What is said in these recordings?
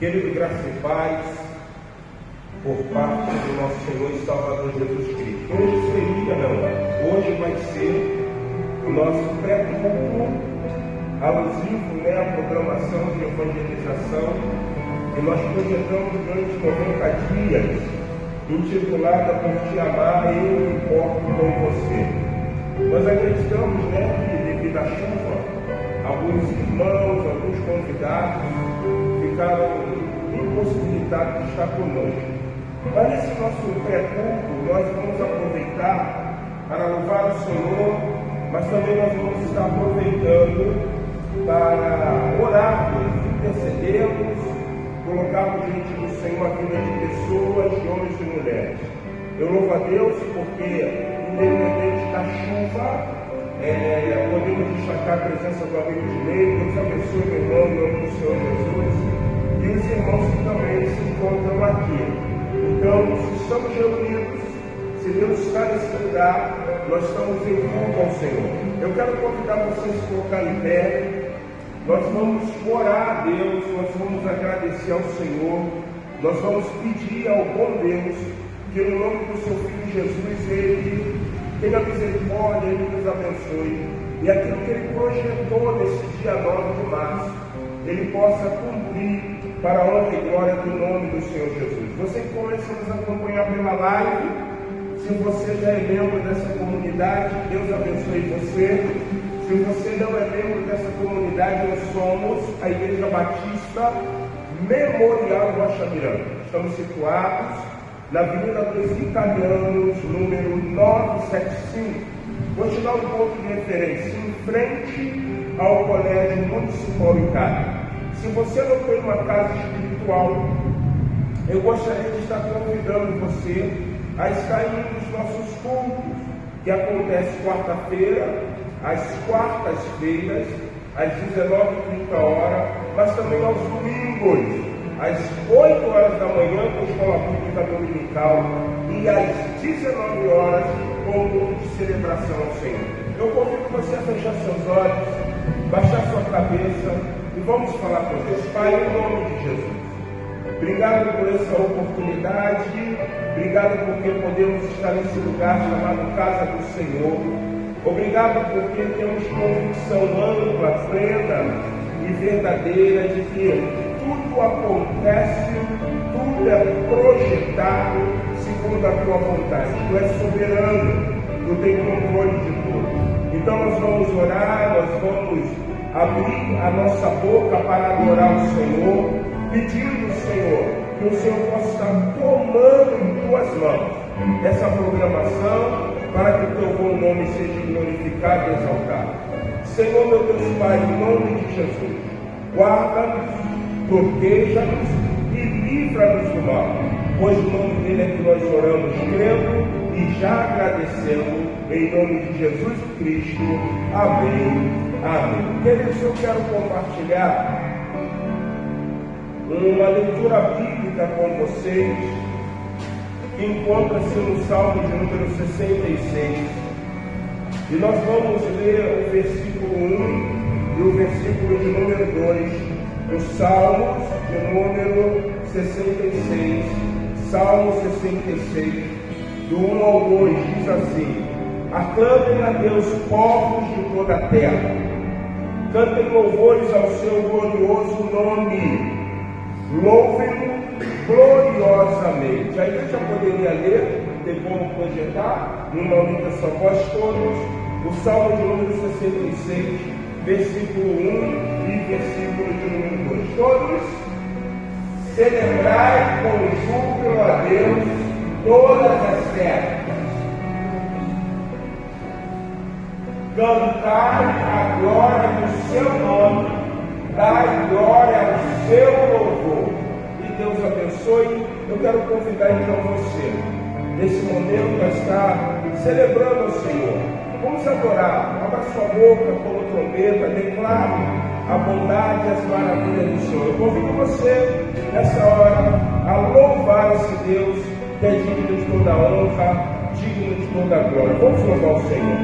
Querido, graça e paz por parte do nosso Senhor e Salvador Jesus Cristo. Hoje seria, não, hoje vai ser o nosso pré-culto alusivo, a programação de evangelização que nós projetamos durante 90 dias, intitulada Por Te Amar, Eu Me Importo com Você. Nós acreditamos, que devido à chuva, alguns irmãos, alguns convidados ficaram impossibilitados de estar conosco. Mas nesse nosso pré-culto, nós vamos aproveitar para louvar o Senhor, mas também nós vamos estar aproveitando para orarmos, intercedermos, colocarmos diante do Senhor a vida de pessoas, de homens e mulheres. Eu louvo a Deus porque, independente da chuva, podemos destacar a presença do amigo de lei. Deus abençoe meu irmão, em nome do Senhor Jesus, e os irmãos que também se encontram aqui. Então, se estamos reunidos, se Deus está nesse lugar, nós estamos em culto ao Senhor. Eu quero convidar vocês a se colocar em pé. Nós vamos orar a Deus, nós vamos agradecer ao Senhor, nós vamos pedir ao bom Deus que no nome do seu Filho Jesus, Ele tenha misericórdia, Ele nos abençoe, e aquilo que Ele projetou nesse dia 9 de março, Ele possa cumprir para a honra e glória do nome do Senhor Jesus. Você que começa a nos acompanhar pela live, se você já é membro dessa comunidade, Deus abençoe você. Se você não é membro dessa comunidade, nós somos a Igreja Batista Memorial Rocha Miranda. Estamos situados na Avenida dos Italianos, número 975. Vou te dar um ponto de referência, em frente ao Colégio Municipal Itália. Se você não tem uma casa espiritual, eu gostaria de estar convidando você a estar em um dos nossos cultos, que acontece quarta-feira, às quartas-feiras, às 19h30, mas também aos domingos, às 8 horas da manhã, com escola pública dominical, e às 19 horas, com o culto de celebração ao Senhor. Eu convido você a fechar seus olhos, baixar sua cabeça, e vamos falar com Deus. Pai, em nome de Jesus, obrigado por essa oportunidade, obrigado porque podemos estar nesse lugar chamado Casa do Senhor. Obrigado porque temos convicção ampla, plena e verdadeira de que tudo acontece, tudo é projetado segundo a tua vontade. Tu és soberano, tu tens controle de tudo. Então nós vamos orar, nós vamos abrir a nossa boca para adorar o Senhor, pedindo, Senhor, que o Senhor possa estar tomando em tuas mãos essa programação, para que o teu bom nome seja glorificado e exaltado. Senhor, meu Deus Pai, em nome de Jesus, guarda-nos, proteja-nos e livra-nos do mal, pois o nome dele é que nós oramos, crendo e já agradecendo, em nome de Jesus Cristo. Amém. Amém. Queridos, eu quero compartilhar uma leitura bíblica com vocês, que encontra-se no Salmo de número 66. E nós vamos ler o versículo 1 e o versículo de número 2 dos Salmos de número 66. Salmo 66, do 1 ao 2, diz assim: aclamem a Deus, povos de toda a terra, cantem louvores ao seu glorioso nome, louvem-no gloriosamente. A igreja poderia ler, tem como projetar, numa única só voz, todos, o Salmo de número 66, versículo 1 e versículo de número 2. Todos, celebrai com júbilo a Deus todas as terras, cantai a glória do seu nome, dai glória ao seu louvor. Deus abençoe. Eu quero convidar então você, nesse momento, a estar celebrando ao Senhor. Vamos adorar. Abra sua boca como trombeta, declare a bondade e as maravilhas do Senhor. Eu convido você, nessa hora, a louvar esse Deus que é digno de toda a honra, digno de toda a glória. Vamos louvar o Senhor.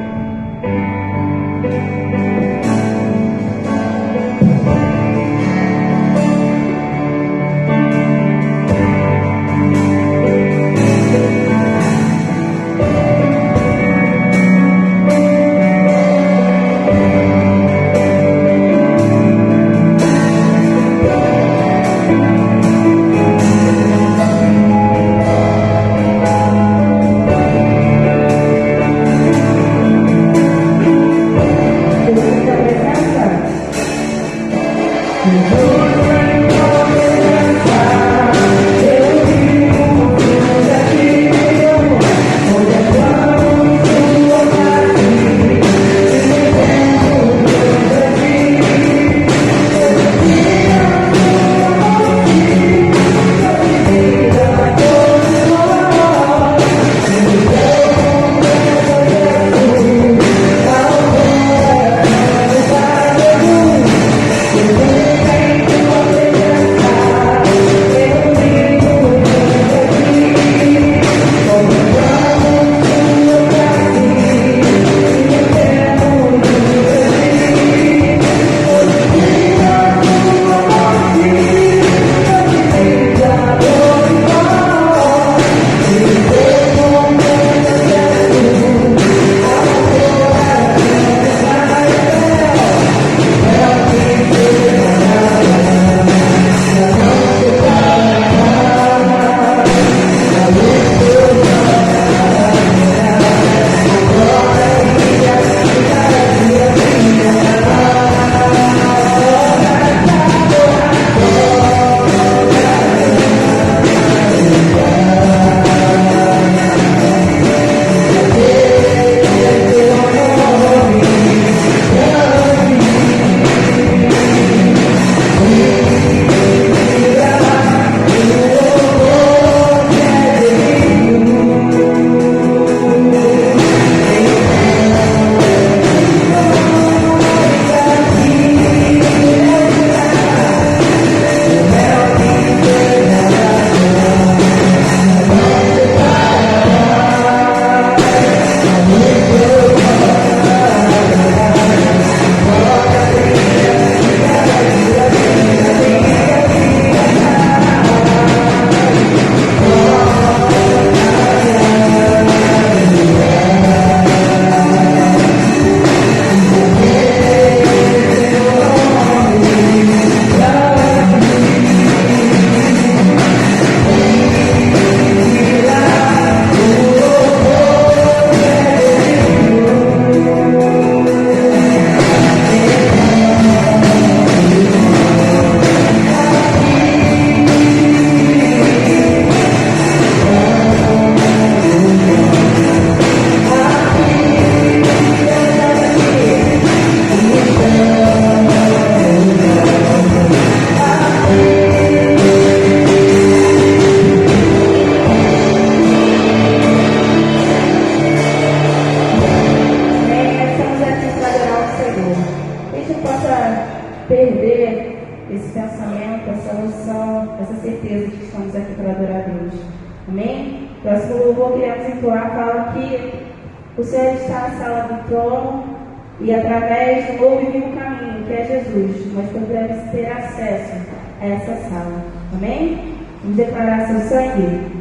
conhecimento, essa noção, essa certeza de que estamos aqui para adorar a Deus. Amém? O próximo louvor que iremos entoar fala que o Senhor está na sala do trono e através do novo e vivo caminho, que é Jesus, nós podemos ter acesso a essa sala. Amém? Vamos declarar seu sangue.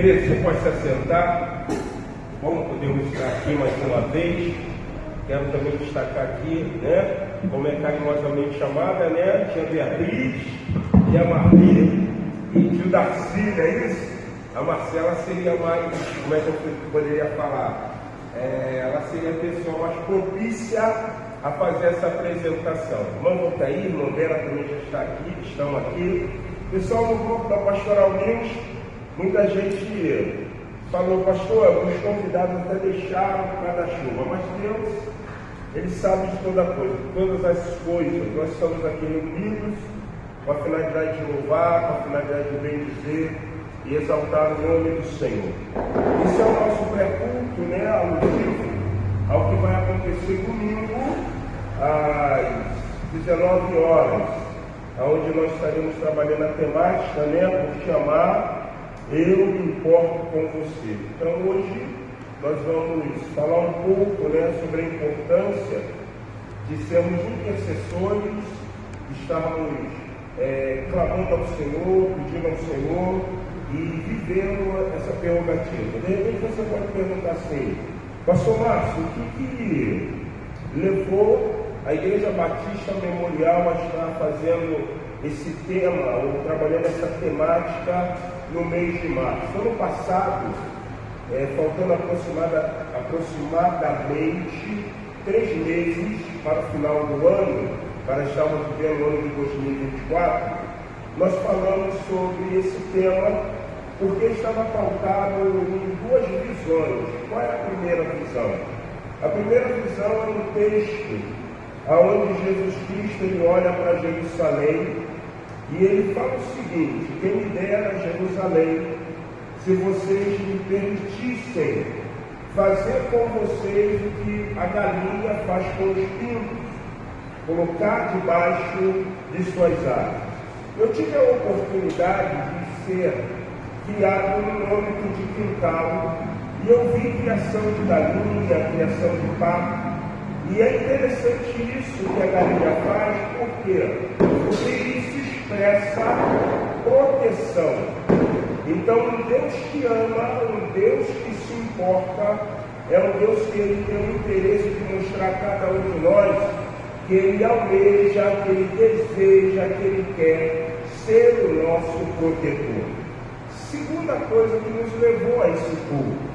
Beleza, você pode se assentar. Bom, podemos estar aqui mais uma vez. Quero também destacar aqui, né, como é carinhosamente chamada, né, tia Beatriz e a Marli e tio Darcy, não é isso? A Marcela seria mais, como é que eu poderia falar? Ela seria a pessoa mais propícia a fazer essa apresentação. Irmã Voltaí, irmã Vera também já está aqui, estão aqui. Pessoal no grupo da Pastoral News, muita gente falou, pastor, alguns convidados até deixaram por causa da chuva, mas Deus, Ele sabe de toda coisa, todas as coisas. Nós estamos aqui reunidos com a finalidade de louvar, com a finalidade de bendizer e exaltar o nome do Senhor. Esse é o nosso pré-culto, né, alusivo ao que vai acontecer domingo às 19 horas, onde nós estaremos trabalhando a temática, né, por chamar Eu Me Importo com Você. Então hoje nós vamos falar um pouco, né, sobre a importância de sermos intercessores, estarmos clamando ao Senhor, pedindo ao Senhor e vivendo essa prerrogativa. De repente você pode perguntar assim, pastor Márcio, o que levou a Igreja Batista Memorial a estar fazendo esse tema, ou trabalhando essa temática no mês de março? Ano passado, faltando aproximadamente 3 meses para o final do ano, para estarmos vivendo o ano de 2024, nós falamos sobre esse tema porque estava pautado em 2 visões. Qual é a primeira visão? A primeira visão é um texto onde Jesus Cristo ele olha para Jerusalém e ele fala o seguinte: quem me dera Jerusalém, se vocês me permitissem fazer com vocês o que a galinha faz com os pintos, colocar debaixo de suas asas. Eu tive a oportunidade de ser criado num âmbito de quintal e eu vi criação de galinha, criação de pato. E é interessante isso que a galinha faz, por quê? Porque isso expressa proteção. Então, um Deus que ama, um Deus que se importa, é um Deus que ele tem o interesse de mostrar a cada um de nós que ele almeja, que ele deseja, que ele quer ser o nosso protetor. Segunda coisa que nos levou a esse culto.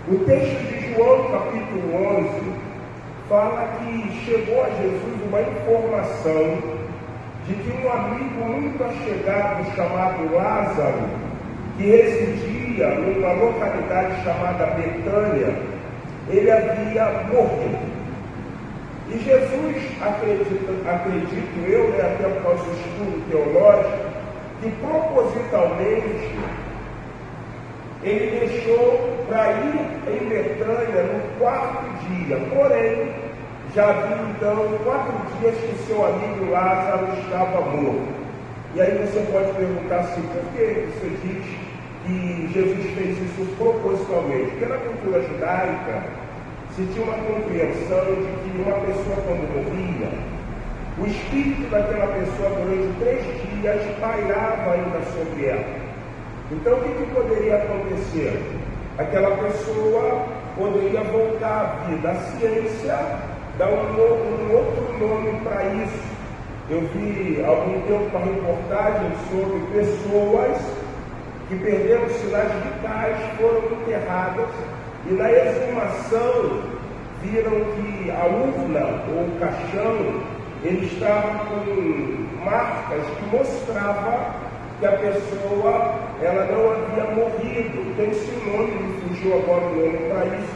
O texto de João, capítulo 11, fala que chegou a Jesus uma informação de que um amigo muito achegado chamado Lázaro, que residia numa localidade chamada Betânia, ele havia morrido. E Jesus, acredito eu, até por causa do estudo teológico, que propositalmente ele deixou para ir em Betânia no 4º dia. Porém, já havia então 4 dias que seu amigo Lázaro estava morto. E aí você pode perguntar assim, por que você diz que Jesus fez isso propositalmente? Porque na cultura judaica se tinha uma compreensão de que uma pessoa quando morria, o espírito daquela pessoa durante 3 dias pairava ainda sobre ela. Então o que poderia acontecer? Aquela pessoa poderia voltar à vida. A ciência dá um outro nome para isso. Eu vi há algum tempo uma reportagem sobre pessoas que perderam sinais vitais, foram enterradas e na exumação viram que a urna ou o caixão ele estava com marcas que mostravam que a pessoa ela não havia morrido. Tem-se um nome, me fugiu agora o nome para isso,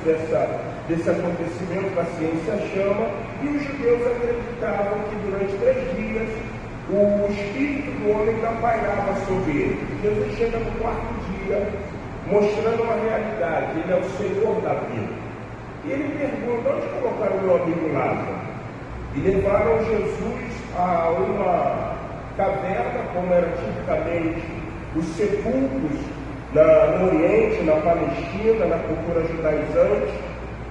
desse acontecimento que a ciência chama, e os judeus acreditavam que durante 3 dias o espírito do homem ainda pairava sobre ele. Jesus chega no 4º dia, mostrando uma realidade, ele é o Senhor da vida. E ele pergunta, onde colocaram o meu amigo Lázaro? E levaram Jesus a uma caverna, como era tipicamente os sepulcros no Oriente, na Palestina, na cultura judaizante,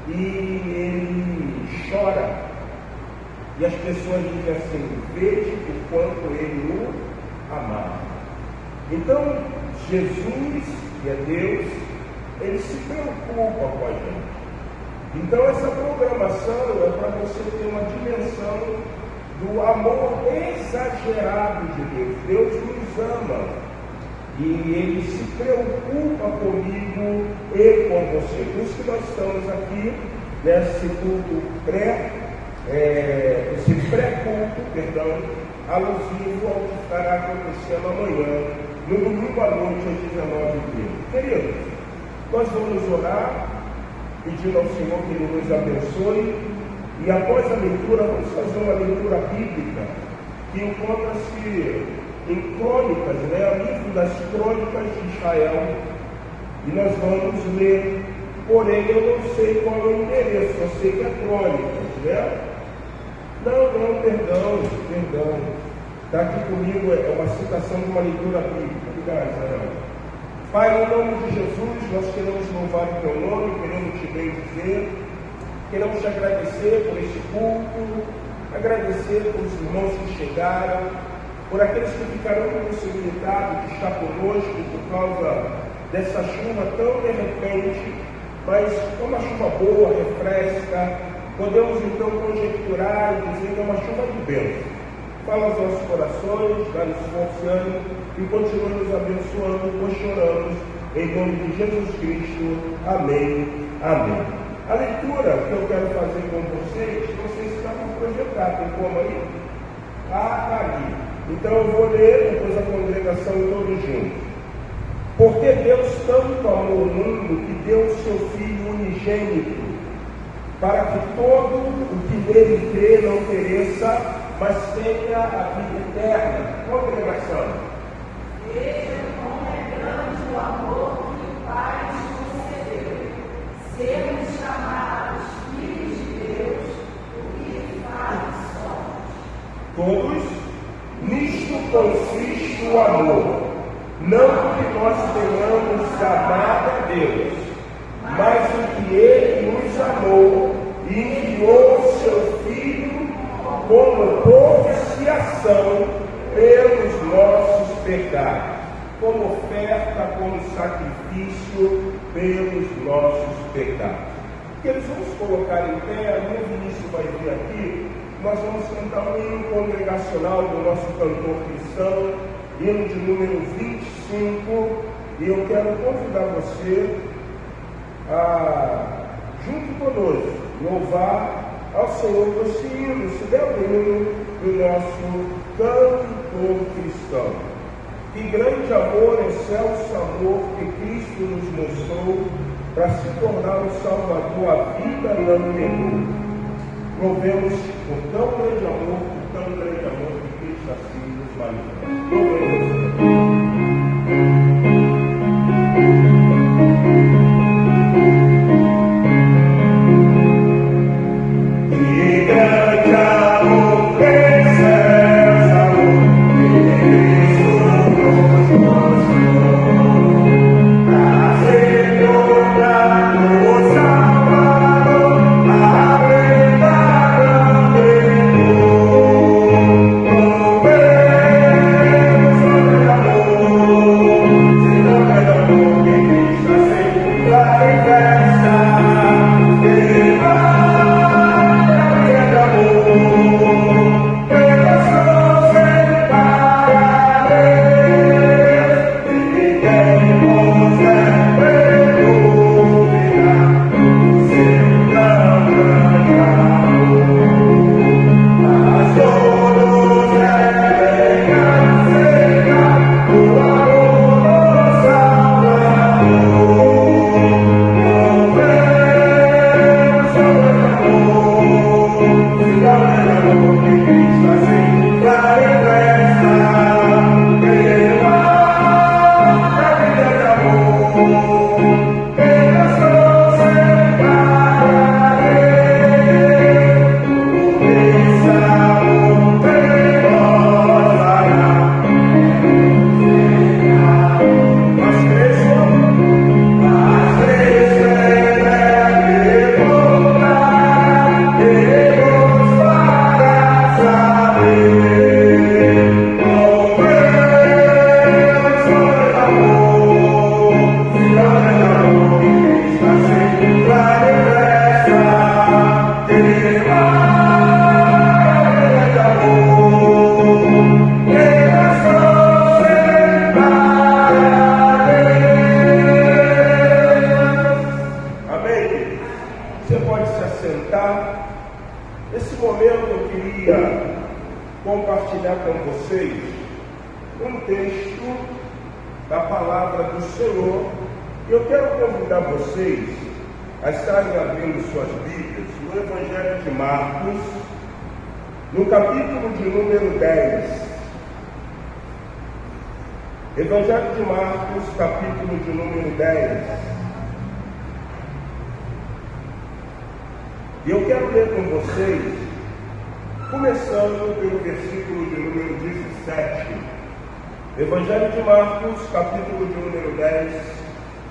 e ele chora. E as pessoas dizem assim, veja o quanto ele o amava. Então, Jesus, que é Deus, Ele se preocupa com a gente. Então essa programação é para você ter uma dimensão do amor exagerado de Deus. Deus nos ama e Ele se preocupa comigo e com você. Por isso que nós estamos aqui nesse culto pré-culto, alusivo ao que estará acontecendo amanhã, no domingo à noite, às 19h30. Queridos, nós vamos orar, pedindo ao Senhor que Ele nos abençoe, e após a leitura, vamos fazer uma leitura bíblica que encontra-se em Crônicas, o livro das Crônicas de Israel, e nós vamos ler, porém eu não sei qual é o endereço, eu sei que é Crônicas, Não, perdão. Está aqui comigo, é uma citação de uma leitura bíblica. Obrigado, Israel. Pai, em nome de Jesus, nós queremos louvar o Teu nome, queremos Te bendizer, queremos Te agradecer por este culto, agradecer pelos irmãos que chegaram, por aqueles que ficaram impossibilitados de estar conosco por causa dessa chuva tão de repente, mas uma chuva boa, refresca. Podemos então conjecturar e dizer que é uma chuva de bênção. Fala aos nossos corações, dá-nos força e ânimo e continua nos abençoando, pois choramos em nome de Jesus Cristo. Amém. Amém. A leitura que eu quero fazer com vocês, não sei se está para projetar, tem como aí? Está ali. Então eu vou ler, depois a congregação todos juntos. Porque Deus tanto amou o mundo que deu o seu Filho unigênito, para que todo o que nele crê não pereça, mas tenha a vida eterna. Congregação. Veja como é grande o amor que o Pai nos concedeu. Sermos chamados filhos de Deus, o que de fato somos. Todos, nisto consiste o amor. Não que nós tenhamos amado a Deus, mas o que Ele nos amou e enviou o seu Filho como propiciação pelos nossos pecados, como oferta, como sacrifício pelos nossos pecados. Que eles vamos colocar em pé, o Vinícius vai vir aqui, nós vamos cantar um hino congregacional do nosso cantor cristão, hino de número 25, e eu quero convidar você a, junto conosco, louvar ao Senhor por esse hino, esse belo hino do nosso cantor cristão. Que grande amor, excelso amor que Cristo nos mostrou para se tornar o Salvador, a vida não negou. Louvemos por tão grande amor que Cristo assim nos manifesta. Louvemos. Oh compartilhar com vocês um texto da palavra do Senhor. Eu quero convidar vocês a estarem abrindo suas Bíblias no Evangelho de Marcos, no capítulo de número 10. Evangelho de Marcos, capítulo de número 10. E eu quero ler com vocês, começando pelo versículo de número 17. Evangelho de Marcos, capítulo de número 10,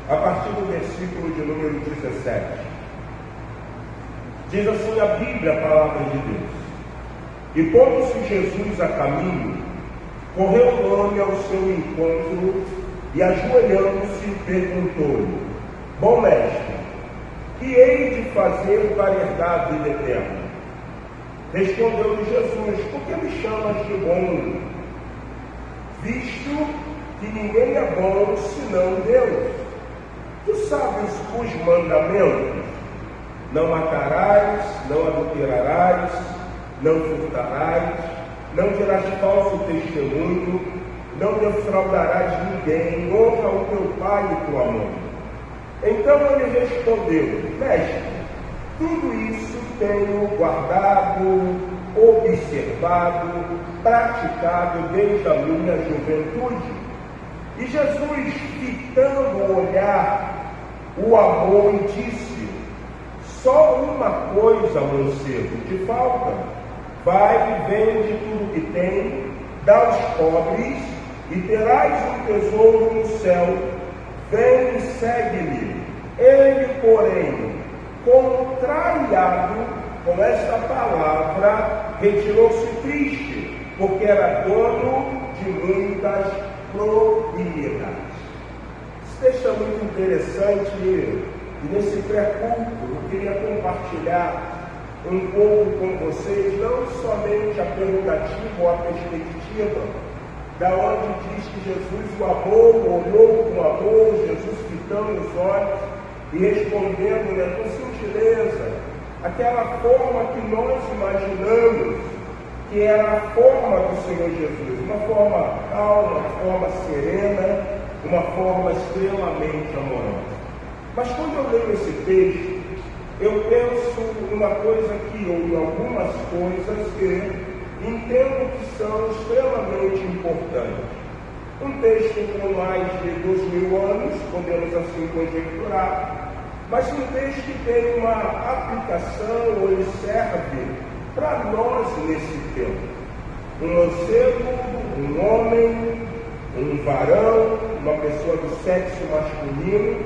a partir do versículo de número 17. Diz assim a Bíblia, a palavra de Deus: E pondo-se Jesus a caminho, correu o homem ao seu encontro e, ajoelhando-se, perguntou-lhe: Bom mestre, que hei de fazer para herdar a vida eterna? Respondeu-lhe Jesus: Por que me chamas de bom? Visto que ninguém é bom senão Deus. Tu sabes os mandamentos: não matarás, não adulterarás, não furtarás, não dirás falso testemunho, não defraudarás ninguém, honra o teu pai e tua mãe. Então ele respondeu: Mestre, tudo isso tenho guardado, observado, praticado desde a minha juventude. E Jesus, fitando o olhar, o amou e disse: Só uma coisa, mancebo, te falta. Vai e vende tudo que tem, dá aos pobres, e terás um tesouro no céu. Vem e segue-me. Ele, porém, contrariado com esta palavra, retirou-se triste, porque era dono de muitas propriedades. Esse texto é muito interessante, e nesse pré-culto eu queria compartilhar um pouco com vocês, não somente a prerrogativa ou a perspectiva, da onde diz que Jesus o amou, olhou com amor, Jesus fitando os olhos e respondendo, com sutileza, aquela forma que nós imaginamos que era a forma do Senhor Jesus, uma forma calma, uma forma serena, uma forma extremamente amorosa. Mas quando eu leio esse texto, eu penso numa coisa aqui, ou em algumas coisas que entendo que são extremamente importantes. Um texto com mais de 2000 anos, podemos assim conjecturar, mas um texto que tem uma aplicação, ou ele serve para nós nesse tempo. Um mancebo, um homem, um varão, uma pessoa do sexo masculino,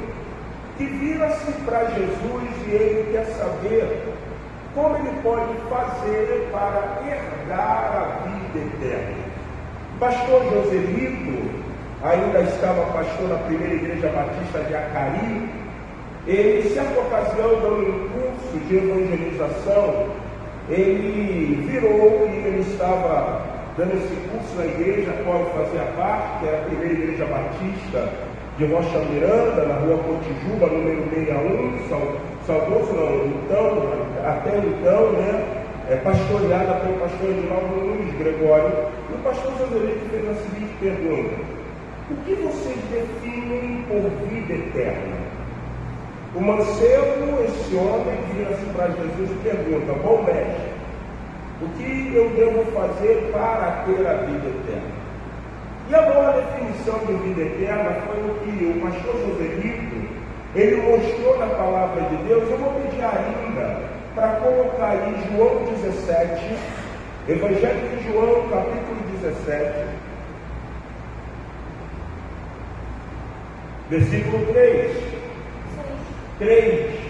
que vira-se para Jesus e ele quer saber como ele pode fazer para herdar a vida eterna. Pastor Joselito, ainda estava pastor na primeira igreja batista de Acari, ele, em certa ocasião, dando um curso de evangelização, ele virou e ele estava dando esse curso na igreja a qual eu fazia parte, que era a primeira igreja batista de Rocha Miranda, na rua Cotijuba, número 61, Saudoso não, então, até então, pastoreada pelo pastor Edinaldo Nunes Gregório. E o pastor Joselito fez a seguinte pergunta: o que vocês definem por vida eterna? O mancebo, esse homem, vira-se para Jesus e pergunta: Bom mestre, o que eu devo fazer para ter a vida eterna? E a boa definição de vida eterna foi o que o pastor Joselito, ele mostrou na palavra de Deus. Eu vou pedir ainda para colocar aí João 17, Evangelho de João, capítulo 17, versículo 3. 3.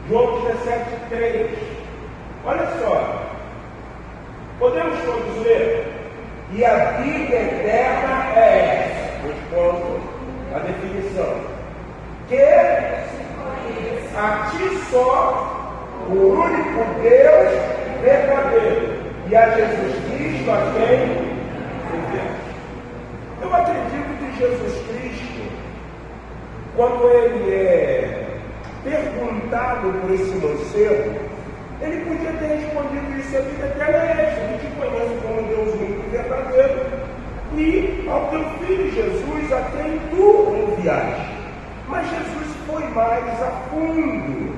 João 17, 3. Olha só. Podemos todos ler? E a vida eterna é essa. Respondo a definição: que a ti só, o único Deus verdadeiro, e a Jesus Cristo a quem enviaste. Eu acredito que Jesus Cristo, quando ele é perguntado por esse mancebo, ele podia ter respondido isso: a vida eterna é e ao teu filho Jesus, a quem tu enviaste. Mas Jesus foi mais a fundo.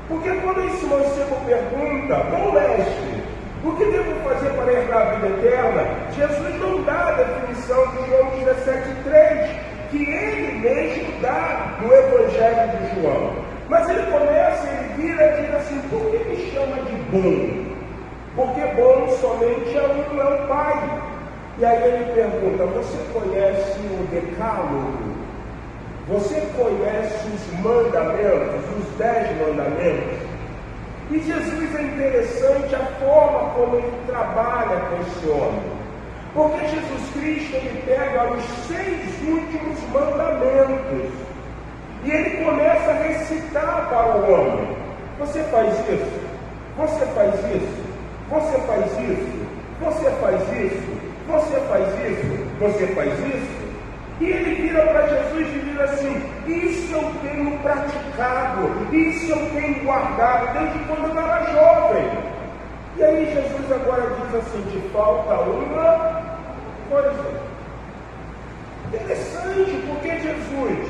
Porque quando esse mancebo pergunta: bom mestre, o que devo fazer para herdar a vida eterna? Jesus não dá a definição de João 17,3, que ele mesmo dá no Evangelho de João. Mas ele começa, ele vira e diz assim: por que me chama de bom? Porque bom somente é um, é o Pai. E aí ele pergunta: você conhece o Decálogo? Você conhece os mandamentos, os 10 mandamentos? E Jesus, é interessante a forma como ele trabalha com esse homem. Porque Jesus Cristo, ele pega os 6 últimos mandamentos e ele começa a recitar para o homem: você faz isso, você faz isso, você faz isso, você faz isso, você faz isso, você faz isso. E ele vira para Jesus e diz assim: isso eu tenho praticado, isso eu tenho guardado desde quando eu era jovem. E aí Jesus agora diz assim: te falta uma coisa. Interessante, porque Jesus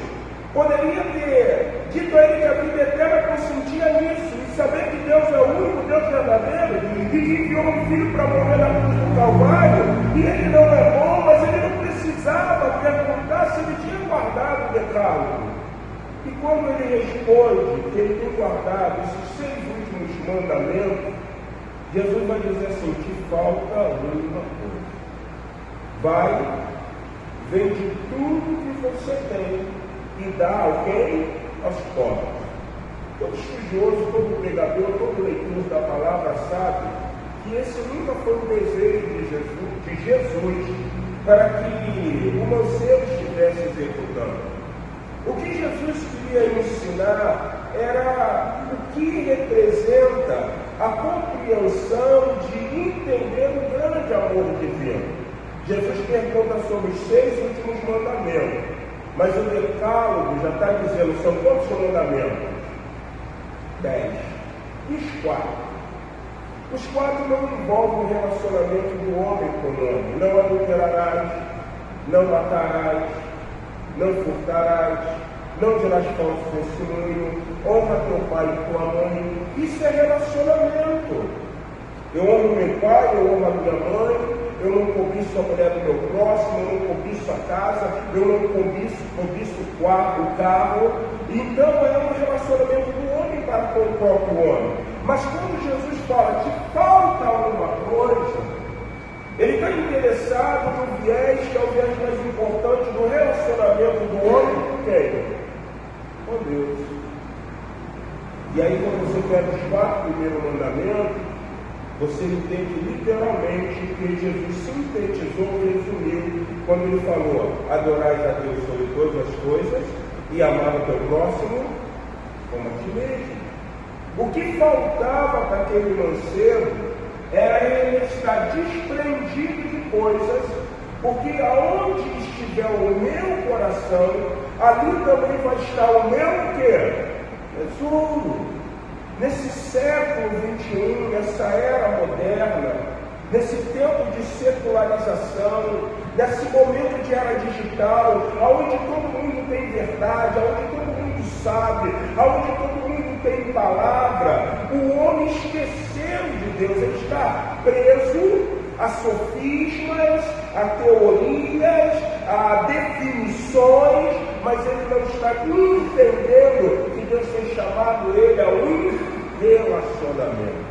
poderia ter dito a ele que a vida eterna consistia nisso, e saber que Deus é o único Deus verdadeiro, e que enviou um filho para morrer na cruz do Calvário, e ele não é bom, mas ele não precisava perguntar se ele tinha guardado o decálogo. E quando ele responde que ele tem guardado esses 6 últimos mandamentos, Jesus vai dizer assim: te falta uma coisa. Vai, vende tudo que você tem e dá a alguém aos pobres. Todo estudioso, todo pregador, todo leitor da palavra sabe que esse nunca foi o desejo de Jesus para que o mancebo estivesse executando. O que Jesus queria ensinar era o que representa a compreensão de entender o grande amor divino. Jesus pergunta sobre os 6 últimos mandamentos, mas o decálogo já está dizendo: são quantos mandamentos? 10. E os 4? Os 4 não envolvem o relacionamento do homem com o homem. Não adulterarás, não matarás, não furtarás, não dirás falso testemunho, honra teu pai e tua mãe. Isso é relacionamento. Eu honro meu pai, eu honro a minha mãe, eu não cobiço a mulher do meu próximo, eu não cobiço a casa, eu não cobiço o carro. Então é um relacionamento do homem para com o próprio homem. Mas quando Jesus fala que falta alguma coisa, ele está interessado no viés, que é o viés mais importante do relacionamento do homem com quem? Com Deus. E aí quando você pega os 4 primeiros mandamentos, você entende literalmente que Jesus sintetizou, resumiu, quando ele falou: adorais a Deus sobre todas as coisas e amar o teu próximo como a ti mesmo. O que faltava para aquele mancebo era ele estar desprendido de coisas, porque aonde estiver o meu coração, ali também vai estar o meu quê? Tesouro. Nesse século XXI, nessa era moderna, nesse tempo de secularização, nesse momento de era digital, onde todo mundo tem verdade, onde todo mundo sabe, onde todo mundo tem palavra, o homem esqueceu de Deus. Ele está preso a sofismas, a teorias, a definições, mas ele não está entendendo que Deus tem chamado ele a um relacionamento.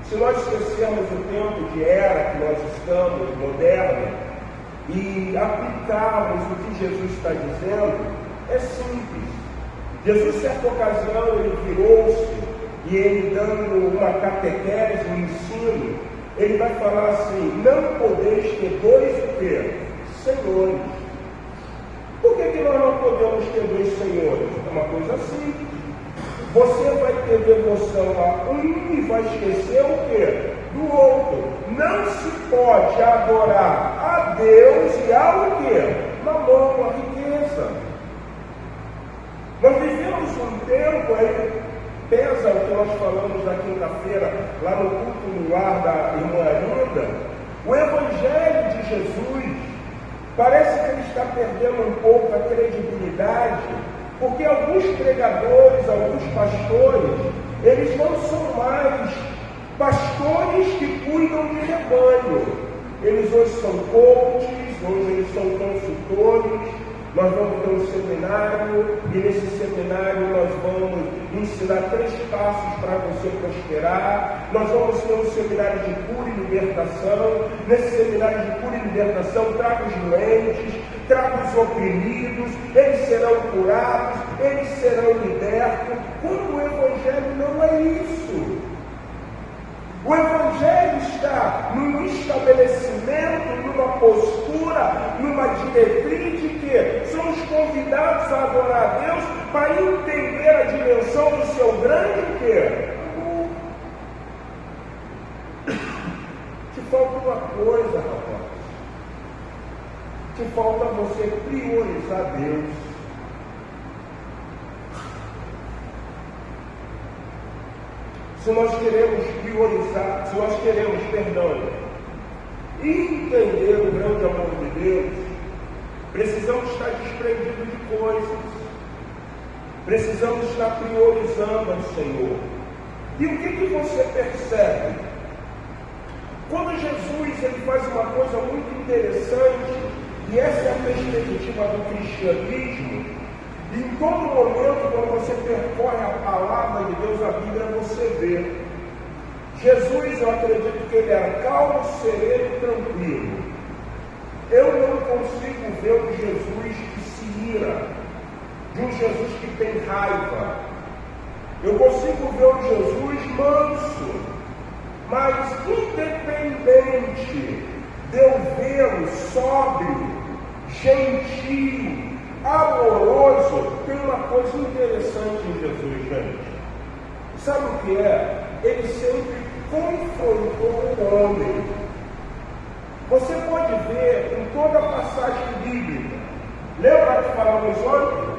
Se nós esquecermos o tempo de era que nós estamos, moderno, e aplicarmos o que Jesus está dizendo, é simples. Jesus, certa ocasião, ele virou-se e ele dando uma catequese, um ensino, ele vai falar assim: não podeis ter 2 o quê? Senhores. Por que nós não podemos ter 2 senhores? É uma coisa simples. Você vai ter devoção a um e vai esquecer o quê? Do outro. Não se pode adorar a Deus e ao quê? Mamão, a riqueza. Nós vivemos um tempo aí, pesa o que nós falamos na quinta-feira, lá no culto no lar da irmã Arinda, o Evangelho de Jesus Parece que ele está perdendo um pouco a credibilidade, porque alguns pregadores, alguns pastores, eles não são mais pastores que cuidam de rebanho. Eles hoje são coaches, hoje eles são consultores. Nós vamos ter um seminário, e nesse seminário nós vamos ensinar 3 passos para você prosperar. Nós vamos ter um seminário de cura e libertação. Nesse seminário de cura e libertação, traga os doentes, traga os oprimidos, eles serão curados, eles serão libertos. Quando o Evangelho não é isso. O Evangelho está num estabelecimento, numa postura, numa diretriz de que somos convidados a adorar a Deus para entender a dimensão do seu grande amor. Te falta uma coisa, rapaz. Te falta você priorizar Deus. Se nós queremos priorizar, entender o grande amor de Deus, precisamos estar desprendidos de coisas, precisamos estar priorizando ao Senhor. E o que você percebe? Quando Jesus ele faz uma coisa muito interessante, e essa é a perspectiva do cristianismo, e em todo momento, quando você percorre a palavra de Deus, a Bíblia, você vê. Jesus, eu acredito que ele era calmo, sereno e tranquilo. Eu não consigo ver um Jesus que se ira, de um Jesus que tem raiva. Eu consigo ver um Jesus manso, mas independente de eu vê-lo sóbrio, gentil, amoroso, tem uma coisa interessante em Jesus, gente. Sabe o que é? Ele sempre confrontou o homem. Você pode ver em toda a passagem bíblica. Lembra que falamos ontem?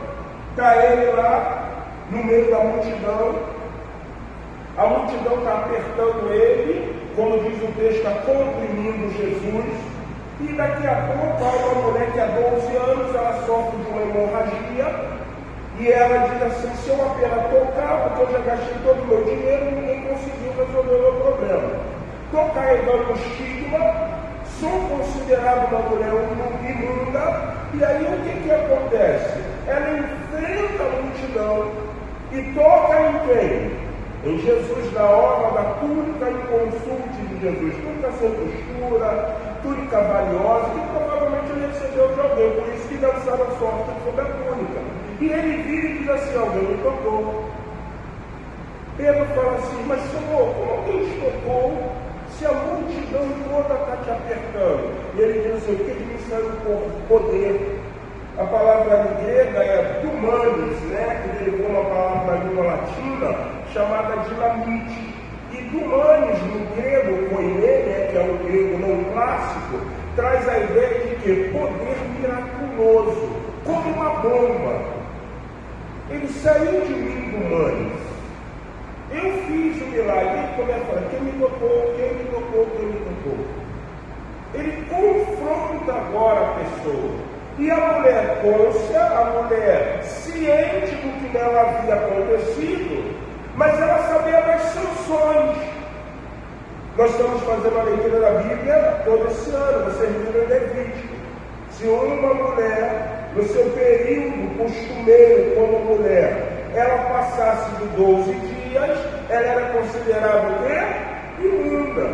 Está ele lá no meio da multidão. A multidão está apertando ele, como diz o texto, está comprimindo Jesus. E daqui a pouco há uma mulher que há 12 anos ela sofre de uma hemorragia. E ela diz assim: se eu apenas tocar, porque eu já gastei todo o meu dinheiro, ninguém conseguiu resolver o meu problema. Estou carregando um estigma, sou considerado uma mulher imunda. E aí o que acontece? Ela enfrenta a multidão e toca em quem? Em Jesus, na hora da túnica em consulte de Jesus, túnica sem costura, túnica valiosa, que provavelmente ele recebeu de alguém, por isso que dançaram a sorte sobre a túnica. E ele vira e diz assim: alguém me tocou. Pedro fala assim: mas Senhor, como alguém te tocou, se a multidão toda está te apertando? E ele diz assim: o que de mim saiu por poder? A palavra grega é dunamis, né? Que derivou uma palavra na língua latina chamada dinamite. E dunamis no grego, koiné, que é o grego não clássico, traz a ideia de que poder miraculoso, como uma bomba. Ele saiu de mim dunamis. Eu fiz o milagre. Ele começa a falar: quem me tocou, quem me tocou, quem me tocou. Ele confronta agora a pessoa. E a mulher côncia, a mulher ciente do que nela havia acontecido, mas ela sabia das sanções. Nós estamos fazendo a leitura da Bíblia todo esse ano, vocês viram em Levítico. Se uma mulher, no seu período costumeiro como mulher, ela passasse de 12 dias, ela era considerada o quê? Imunda.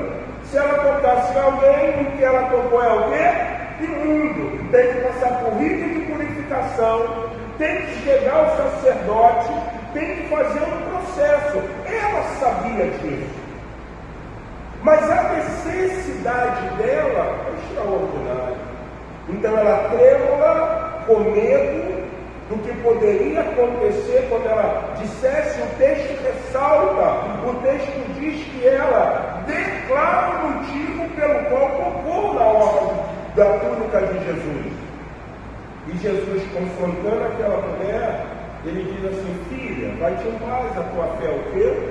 Se ela tocasse alguém, o que ela tocou é o quê? Imundo. Tem que passar por rito de purificação, tem que chegar ao sacerdote, tem que fazer um processo. Ela sabia disso, mas a necessidade dela é extraordinária. Então ela trêmula, com medo do que poderia acontecer quando ela dissesse, o texto ressalta, o texto diz que ela declara o motivo pelo qual tocou na hora da túnica de Jesus. E Jesus, confrontando aquela mulher, ele diz assim: filha, vai-te em paz, a tua fé o quê?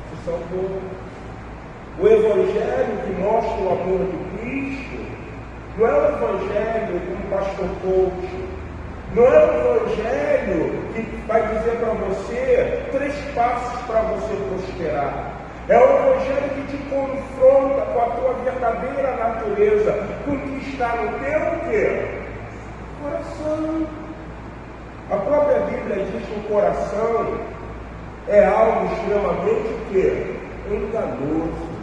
Te salvou. O Evangelho que mostra o amor de Cristo Não é o evangelho como pastor coach. Não é o evangelho que vai dizer para você 3 passos para você prosperar. É o evangelho que te confronta com a tua verdadeira natureza, com o que está no teu quê? Coração. A própria Bíblia diz que o coração é algo extremamente o quê? Enganoso.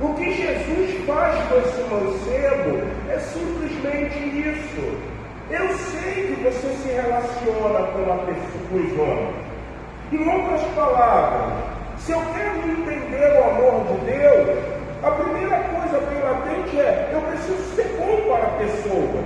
O que Jesus faz com esse mancebo é simplesmente isso. Eu sei que você se relaciona com os homens. Em outras palavras, se eu quero entender o amor de Deus, a primeira coisa bem latente é: eu preciso ser bom para pessoas.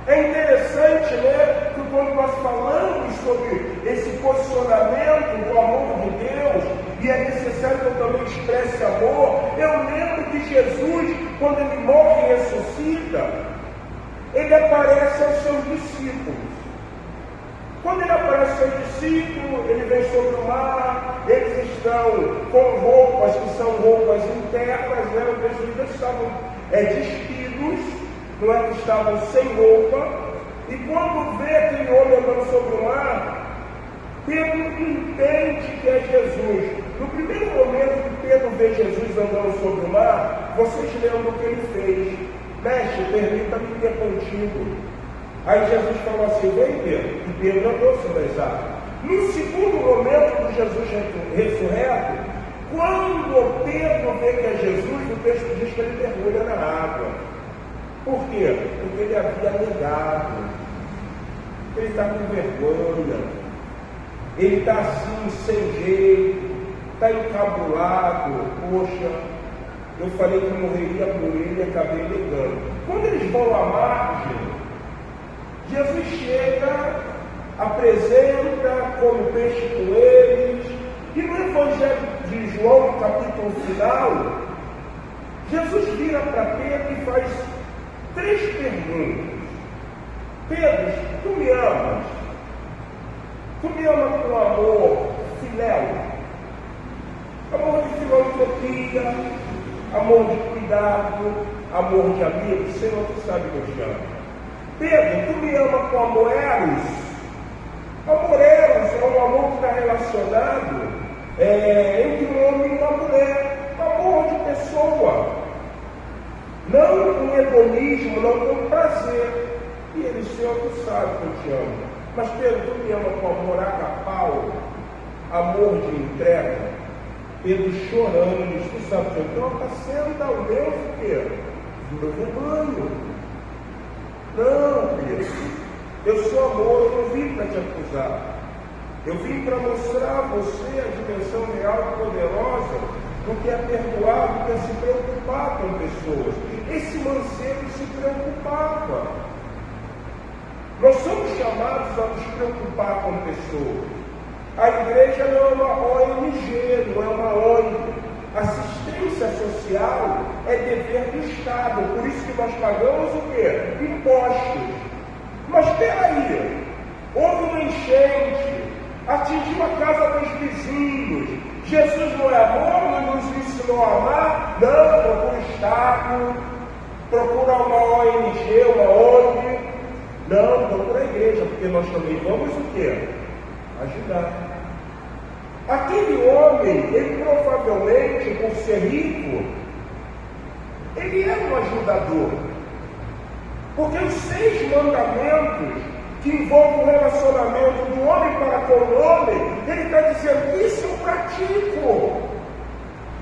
É interessante, né, que quando nós falamos sobre esse posicionamento do amor de Deus, e é necessário que eu também expresse amor, eu lembro que Jesus, quando ele morre e ressuscita, ele aparece aos seus discípulos. Quando ele aparece aos seus discípulos, ele vem sobre o mar, eles estão com roupas que são roupas internas, né? Os jesuítas estavam despidos, não é que estavam sem roupa, e quando vê aquele homem andando sobre o mar, Pedro entende que é Jesus. No primeiro momento que Pedro vê Jesus andando sobre o mar, vocês lembram o que ele fez? Mestre, permita-me ter contigo. Aí Jesus falou assim: vem Pedro. E Pedro andou sobre as águas. No segundo momento do Jesus ressurreto, quando Pedro vê que é Jesus, o texto diz que ele mergulha na água. Por quê? Porque ele havia negado. Ele está com vergonha. Ele está assim, sem jeito. Está encabulado. Poxa, eu falei que morreria por ele e acabei negando. Quando eles vão à margem, Jesus chega, apresenta, come peixe com eles. E no Evangelho de João, no capítulo final, Jesus vira para Pedro e faz 3 perguntas. Pedro, tu me amas? Tu me amas com amor filéu? Amor de filantropia, amor de cuidado, amor de amigo? Senhor, tu sabe que eu te amo. Pedro, tu me ama com amor eros? Amor eros é um amor que está relacionado entre um homem e uma mulher. Amor de pessoa. Não com egoísmo, não com prazer. E ele, Senhor, tu sabe que eu te amo. Mas Pedro, tu me ama com amor agapau, amor de entrega. Pedro chorando, diz: tu sabe que eu estou apacenta o meu quê? O meu rebanho. Não, Pedro, eu sou amor, eu não vim para te acusar. Eu vim para mostrar a você a dimensão real e poderosa do que é perdoar, do que é se preocupar com pessoas. Esse mancebo se preocupava. Nós somos chamados a nos preocupar com pessoas. A igreja não é uma ONG, não é uma ONG. Assistência social é dever do Estado, por isso que nós pagamos o quê? Impostos. Mas espera aí, houve uma enchente, atingiu a casa dos vizinhos. Jesus não é amor, não nos ensinou a amar? Não, procura o Estado, procura uma ONG, uma ONG. Não, procura a igreja, porque nós também vamos o quê? Ajudar. Aquele homem, ele provavelmente, por ser rico, ele era um ajudador. Porque os 6 mandamentos que envolvem o relacionamento do homem para com o homem, ele está dizendo: isso eu pratico.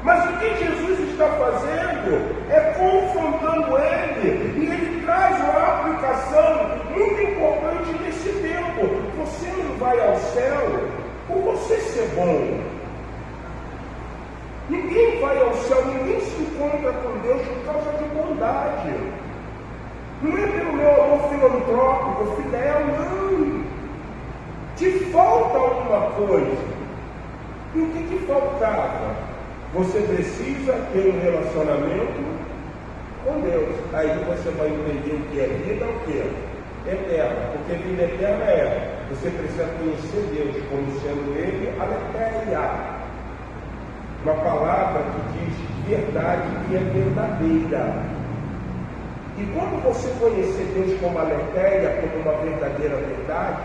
Mas o que Jesus está fazendo é confrontando ele, e ele traz uma aplicação muito importante nesse tempo. Você não vai ao céu por você ser bom. Ninguém vai ao céu, ninguém se encontra com Deus por causa de bondade. Não é pelo meu amor filantrópico, filéu, não. Te falta alguma coisa. E o que faltava? Você precisa ter um relacionamento com Deus. Aí você vai entender o que é vida, o que é eterna. Porque vida eterna é: você precisa conhecer Deus como sendo Ele aletheia. Uma palavra que diz verdade e é verdadeira. E quando você conhecer Deus como aletheia, como uma verdadeira verdade,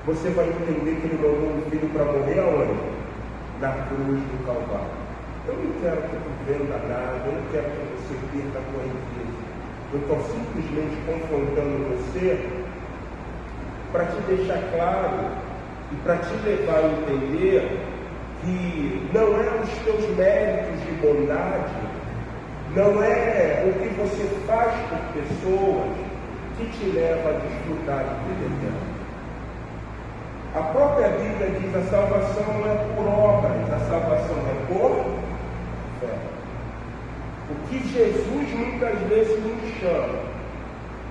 você vai entender que Ele mandou um filho para morrer aonde? Na cruz do Calvário. Eu não quero que tu venda nada, eu não quero que você perca a tua riqueza. Eu estou simplesmente confrontando você para te deixar claro e para te levar a entender que não é os teus méritos de bondade, não é o que você faz por pessoas que te leva a desfrutar de vida eterna. A própria Bíblia diz: a salvação não é por obras, a salvação é por fé. O que Jesus muitas vezes nos chama,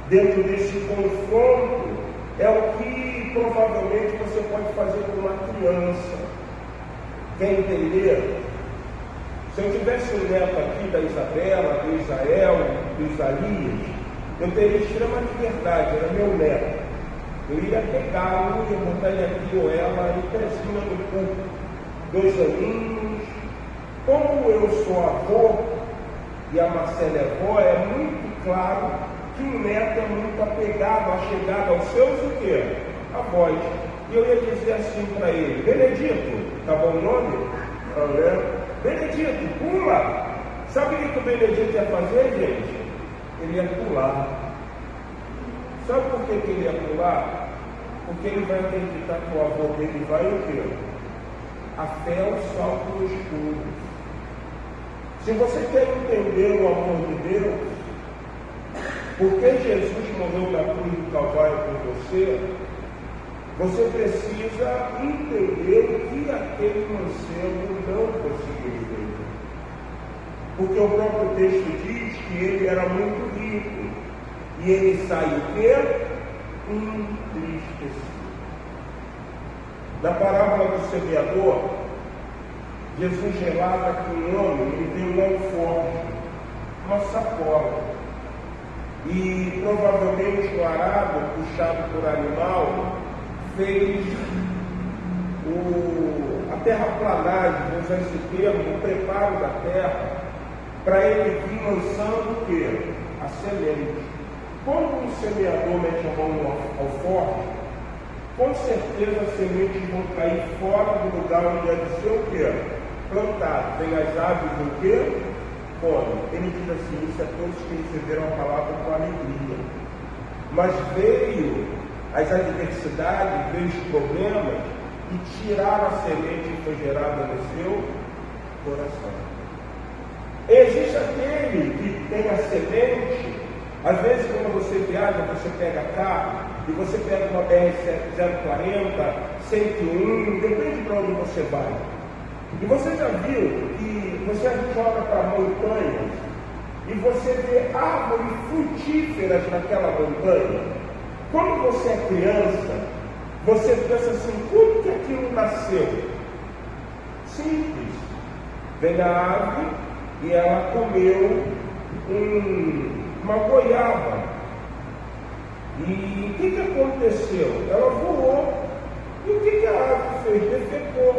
dentro desse confronto, é o que provavelmente você pode fazer com uma criança. Quer entender? Se eu tivesse um neto aqui da Isabela, do Israel, do Isaías, eu teria extrema liberdade, era meu neto. Eu ia pegá-lo, ia botar ele aqui ou ela, em cima do corpo, 2 aninhos. Como eu sou avô e a Marcela é avó, é muito claro que um neto é muito apegado, achegado aos seus o quê? Avós. E eu ia dizer assim para ele: Benedito, tá bom o nome? Benedito, pula! Sabe o que o Benedito ia fazer, gente? Ele ia pular. Sabe por que ele ia pular? Porque ele vai acreditar que o avô dele vai o quê? A fé é o salto no escuro. Se você quer entender o amor de Deus, porque Jesus morreu na cruz do Calvário por você, você precisa entender o que aquele mancebo não conseguiu entender. Porque o próprio texto diz que ele era muito rico. E ele sai o quê? Entristecido. Na parábola do semeador, Jesus relata que um homem, ele tem um alforje, uma sacola. E provavelmente o arado, puxado por animal, fez a terraplanagem, vou usar esse termo, o preparo da terra, para ele vir lançando o quê? A semente. Quando um semeador mete a mão no alforje, com certeza as sementes vão cair fora do lugar onde deve ser o quê? Plantado. Vem as aves do quê? Come. Ele diz assim: isso é todos que receberam a palavra com alegria. Mas veio as adversidades, veio os problemas e tiraram a semente que foi gerada no seu coração. Existe aquele que tem a semente. Às vezes, quando você viaja, você pega carro e você pega uma BR-040, 101, depende para onde você vai. E você já viu que você joga para montanhas e você vê árvores frutíferas naquela montanha. Quando você é criança, você pensa assim: como que aquilo nasceu? Simples. Vem a árvore e ela comeu uma goiaba. E o que aconteceu? Ela voou. E o que a árvore fez? Defecou.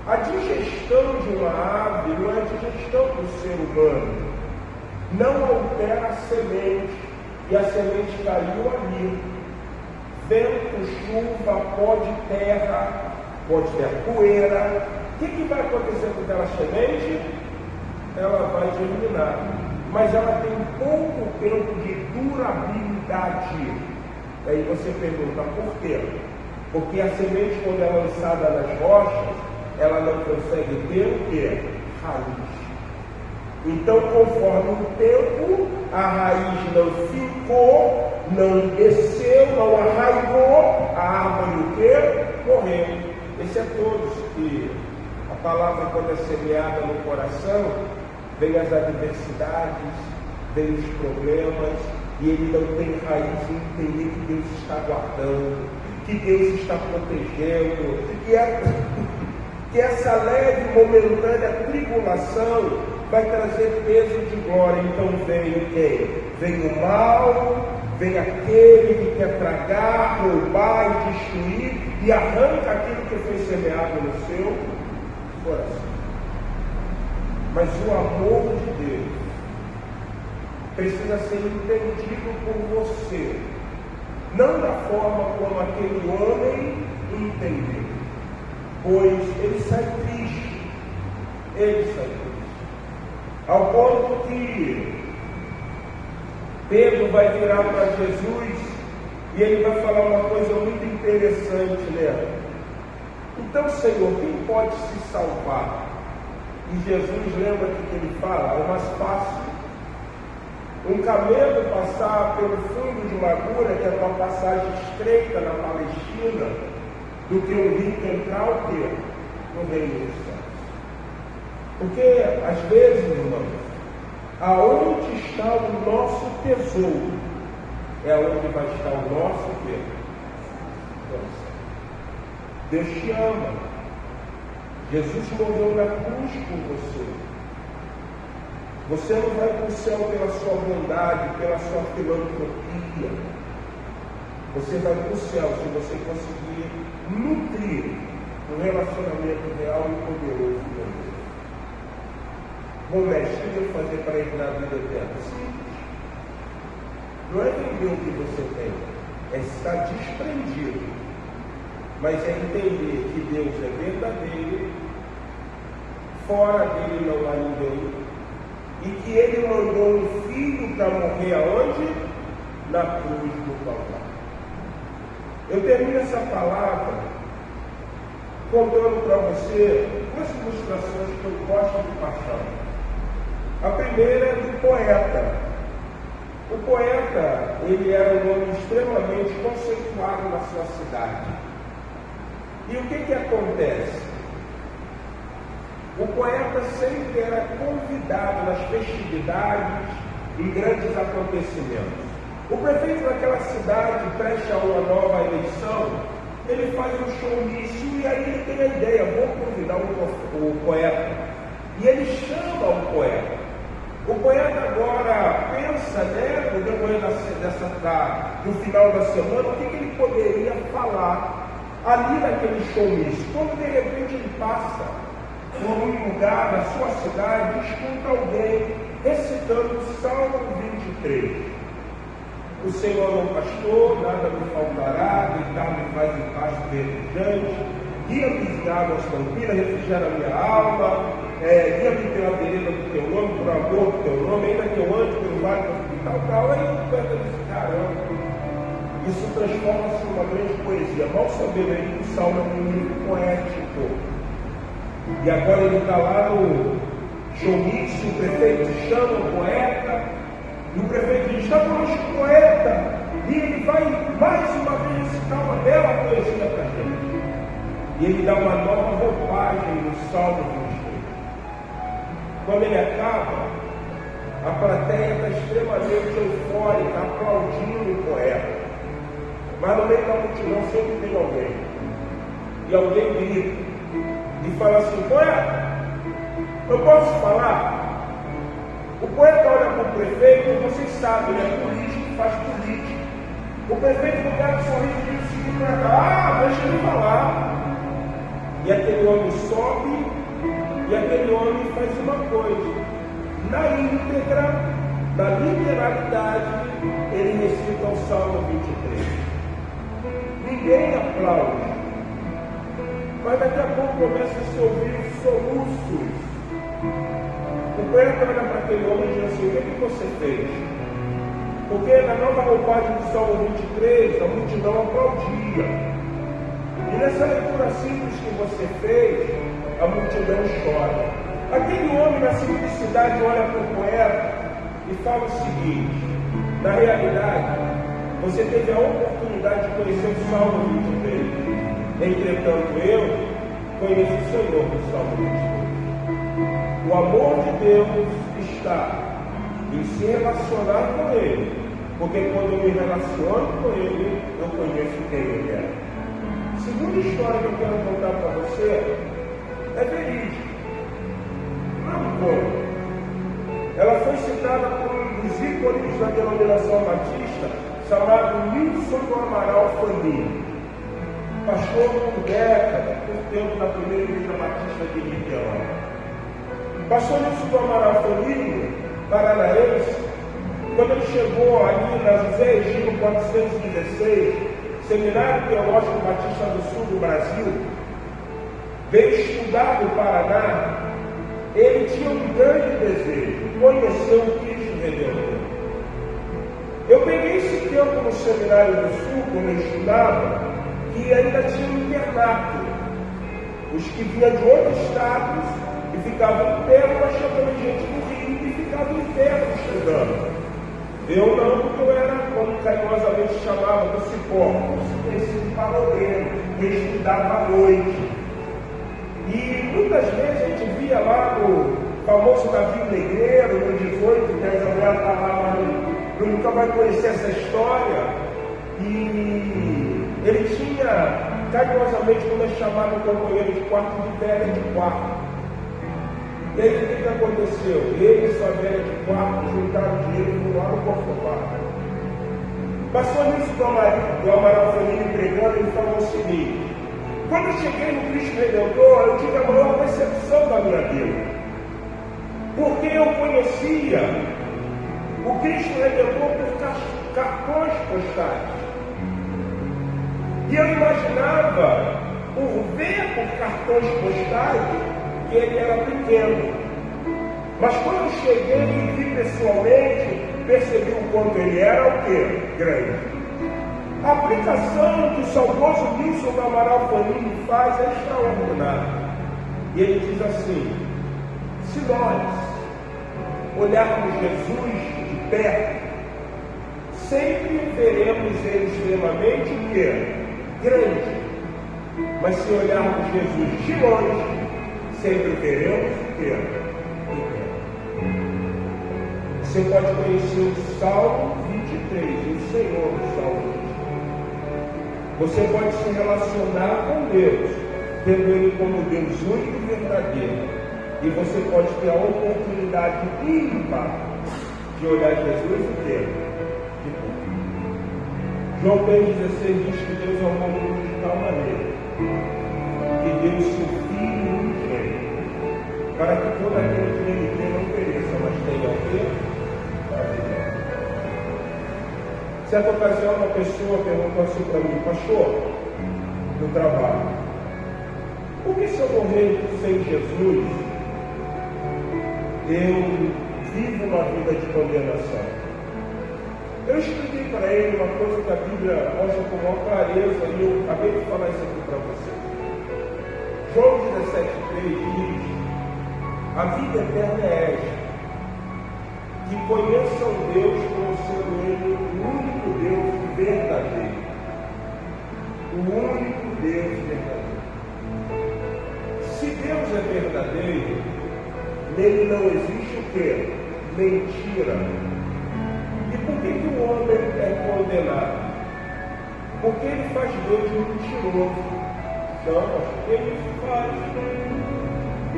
A digestão de uma ave não é a digestão do ser humano. Não altera a semente. E a semente caiu ali. Vento, chuva, pó de terra, pode ter poeira. O que vai acontecer com aquela semente? Ela vai germinar. Mas ela tem pouco tempo de durabilidade. Aí você pergunta: por quê? Porque a semente, quando é lançada nas rochas, ela não consegue ter o quê? Raiz. Então, conforme o tempo, a raiz não ficou, não desceu, não arraigou, a árvore o quê? Morreu. Esse é todos que a palavra, quando é semeada no coração, vem as adversidades, vem os problemas, e ele não tem raiz em entender que Deus está guardando, que Deus está protegendo, que essa leve, momentânea tribulação vai trazer peso de glória. Então vem quem? Vem o mal, vem aquele que quer tragar, roubar e destruir, e arranca aquilo que foi semeado no seu coração. Mas o amor de Deus precisa ser entendido por você, não da forma como aquele homem entendeu, pois ele sai triste, ao ponto que Pedro vai virar para Jesus e ele vai falar uma coisa muito interessante, né? Então, Senhor, quem pode se salvar? E Jesus lembra que ele fala, é mais fácil um camelo passar pelo fundo de uma agulha, que é uma passagem estreita na Palestina, do que um rico entrar o quê? No reino dos céus. Porque, às vezes, irmãos, aonde está o nosso tesouro, é onde vai estar o nosso quê? Deus te ama. Jesus morreu na cruz por você. Você não vai para o céu pela sua bondade, pela sua filantropia. Você vai para o céu se você conseguir nutrir um relacionamento real e poderoso com Deus. Bom, mestre, o que eu fazer para ir na vida eterna? Simples. Não é vender o que você tem, é estar desprendido. Mas é entender que Deus é verdadeiro, fora dele não há ninguém, e que ele mandou um filho para morrer aonde? Na cruz do Calvário. Eu termino essa palavra contando para você duas ilustrações que eu gosto de paixão. A primeira é do poeta. O poeta, ele era um homem extremamente conceituado na sua cidade. E o que acontece? O poeta sempre era convidado nas festividades, em grandes acontecimentos. O prefeito daquela cidade, prestes a uma nova eleição, ele faz um showmício e aí ele tem a ideia, vou convidar o poeta. E ele chama o poeta. O poeta agora pensa, né, no decorrer do final da semana, o que ele poderia falar ali naquele showmício. Quando de repente ele passa por um lugar na sua cidade e escuta alguém recitando o Salmo 23. O Senhor é o pastor, nada me faltará, deitar-me faz em pasto verdejante, guia-me em águas tranquilas, refrigera a minha alma, guia-me pela vereda do teu nome, por amor do teu nome, ainda que eu ande pelo vale do hospital, aí o poeta diz, caramba, isso transforma-se em uma grande poesia. Mal sabendo aí que o Salmo é um livro poético. E agora ele está lá no showmício, o prefeito chama o poeta, e o prefeito diz, está conosco o poeta, e ele vai mais uma vez recitar uma bela poesia para a gente. E ele dá uma nova roupagem no Salmo 23. Quando ele acaba, a plateia está extremamente eufórica, aplaudindo o poeta. Mas no meio da multidão sempre tem alguém. E alguém grita e fala assim, poeta, eu posso falar? O poeta olha para o prefeito, e vocês sabem, ele é político, faz política. O prefeito no lugar de sorriso diz o seguinte para cá, deixa ele falar. E aquele homem sobe, e aquele homem faz uma coisa. Na íntegra, na literalidade, ele recita o Salmo 23. Ninguém aplaude. Mas daqui a pouco começa a se ouvir os soluços. O poeta olha para aquele homem e diz assim, o que você fez? Porque na nova roupagem do Salmo 23, a multidão aplaudia. E nessa leitura simples que você fez, a multidão chora. Aquele homem na simplicidade olha para o poeta e fala o seguinte, na realidade, você teve a oportunidade de conhecer o Salmo 23. Entretanto, eu conheço o Senhor no Salmo 23. O amor de Deus está em se relacionar com Ele, porque quando eu me relaciono com Ele, eu conheço quem Ele é. A segunda história que eu quero contar para você é verídica. Não é um conto. Ela foi citada por um dos ícones da denominação batista, chamado Nilson do Amaral Família. Pastor por décadas, por tempo da primeira igreja batista de Niterói. Pastor Nilson do Amaral Família, paranaense, Quando ele chegou ali na José Egino 416, Seminário Teológico Batista do Sul do Brasil, veio estudar no Paraná, ele tinha um grande desejo, conhecer o Cristo Redentor. Eu peguei esse tempo no Seminário do Sul, quando eu estudava, que ainda tinha um internato. Os que vinham de outros estados e ficavam internos, nós chamamos gente do Rio e ficavam internos estudando. Eu não, porque eu era, como carinhosamente chamava, do cipó, esse paloreiro, eu estudava à noite. E muitas vezes a gente via lá no famoso navio negreiro, no 18, que a Isabela está lá, mas nunca vai conhecer essa história. E ele tinha, carinhosamente, quando é chamado o companheiro de quarto, de velha de quarto. E aí o que aconteceu? Ele e sua velha de quarto juntaram dinheiro e foram lá no Corcovado. Passou nisso do Amaral Família pregando, ele falou o seguinte: quando eu cheguei no Cristo Redentor, eu tive a maior percepção da minha vida. Porque eu conhecia o Cristo Redentor por cartões postais. E eu imaginava, por ver por cartões postais, que ele era pequeno. Mas quando eu cheguei e vi pessoalmente, percebi o quanto ele era o quê? Grande. A aplicação que o saudoso Wilson do Amaral Fanini faz é extraordinária. E ele diz assim: se nós olharmos Jesus de perto, sempre veremos ele extremamente o quê? Grande. Mas se olharmos Jesus de longe, sempre veremos o quê? Você pode conhecer o Salmo 23, o Senhor do Salmo 23. Você pode se relacionar com Deus, tendo Ele como Deus único e verdadeiro. E você pode ter a oportunidade ímpar de olhar Jesus e ter. João 3,16 diz que Deus amou o mundo de tal maneira que deu seu Filho unigênito, para que todo aquele que nele crê não pereça, mas tenha o quê? A vida. Certa ocasião, uma pessoa perguntou assim para mim: pastor, no trabalho, por que se eu morrer sem Jesus, eu vivo uma vida de condenação? Eu expliquei para ele uma coisa que a Bíblia mostra com maior clareza, e eu acabei de falar isso aqui para vocês. João 17,3 diz: a vida eterna é esta, que conheçam Deus como sendo Ele o único Deus verdadeiro. O único Deus verdadeiro. Se Deus é verdadeiro, nele não existe o quê? Mentira. E por que o homem é condenado? Porque ele faz Deus mentiroso. Não, porque ele faz.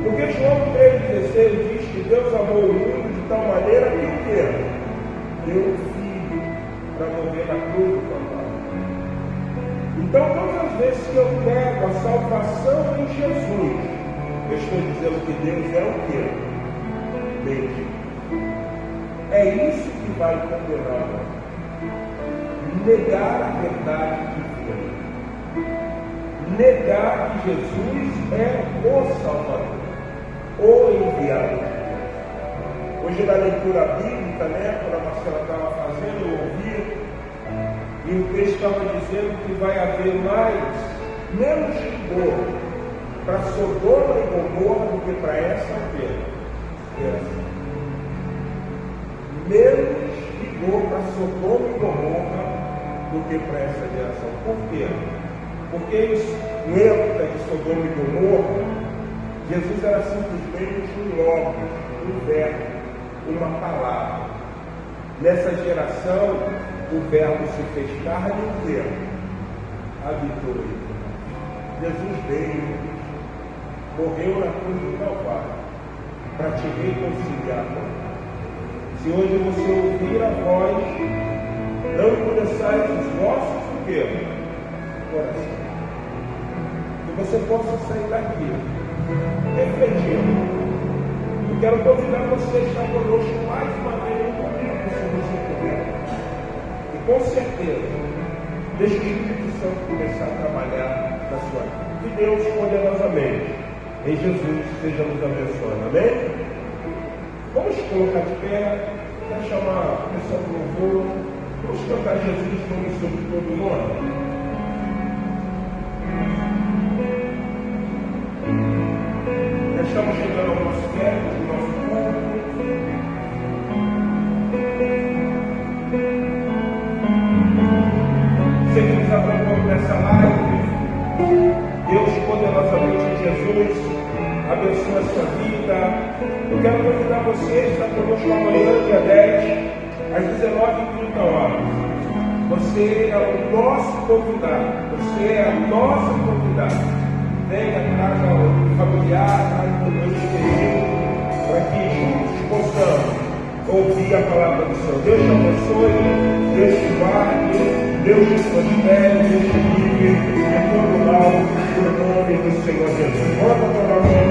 Porque João 3,16 diz que Deus amou o mundo de tal maneira que o quê? Deu um filho para morrer na cruz do Calvário. Então, todas as vezes que eu nego a salvação em Jesus, eu estou dizendo que Deus é o quê? Mentira. É isso que vai condenar. Negar a verdade divina. Negar que Jesus é o Salvador, o enviado. Hoje na leitura bíblica, né, quando a Marcela estava fazendo, eu ouvi, e o texto estava dizendo que vai haver menos rigor para Sodoma e Gomorra do que para essa geração. Menos rigor para Sodoma e Gomorra do que para essa geração. Por quê? Porque no época de Sodoma e Gomorra, Jesus era simplesmente um logos, um verbo, uma palavra. Nessa geração, o verbo se fez carne e o quê? Habitou. Jesus veio, morreu na cruz do Calvário para te reconciliar com Deus. Se hoje você ouvir a voz, não endureçais os vossos o quê? Coração. Que você possa sair daqui refletindo. Eu quero convidar você a estar conosco mais uma vez no culto, se você com certeza, deixa o Espírito Santo começar a trabalhar na sua vida. Que Deus poderosamente, em Jesus, esteja nos abençoando. Amém? Vamos colocar de pé, para chamar a pessoa do louvor. Vamos cantar Jesus nome sobre todo nome. Estamos chegando ao nosso tempo, ao nosso culto. Seguimos acompanhando nessa live. Deus poderosamente em Jesus abençoe a sua vida. Eu quero convidar você a estar conosco amanhã, dia 10, às 19h30. Você é o nosso convidado. Você é a nossa convidada. Venha, traga o familiar, traga o meu querido, para que juntos possamos ouvir a palavra do Senhor. Deus te abençoe, Deus te guarde, Deus te prospere, Deus te livre de todo mal, no nome do Senhor Jesus. Volta para nós.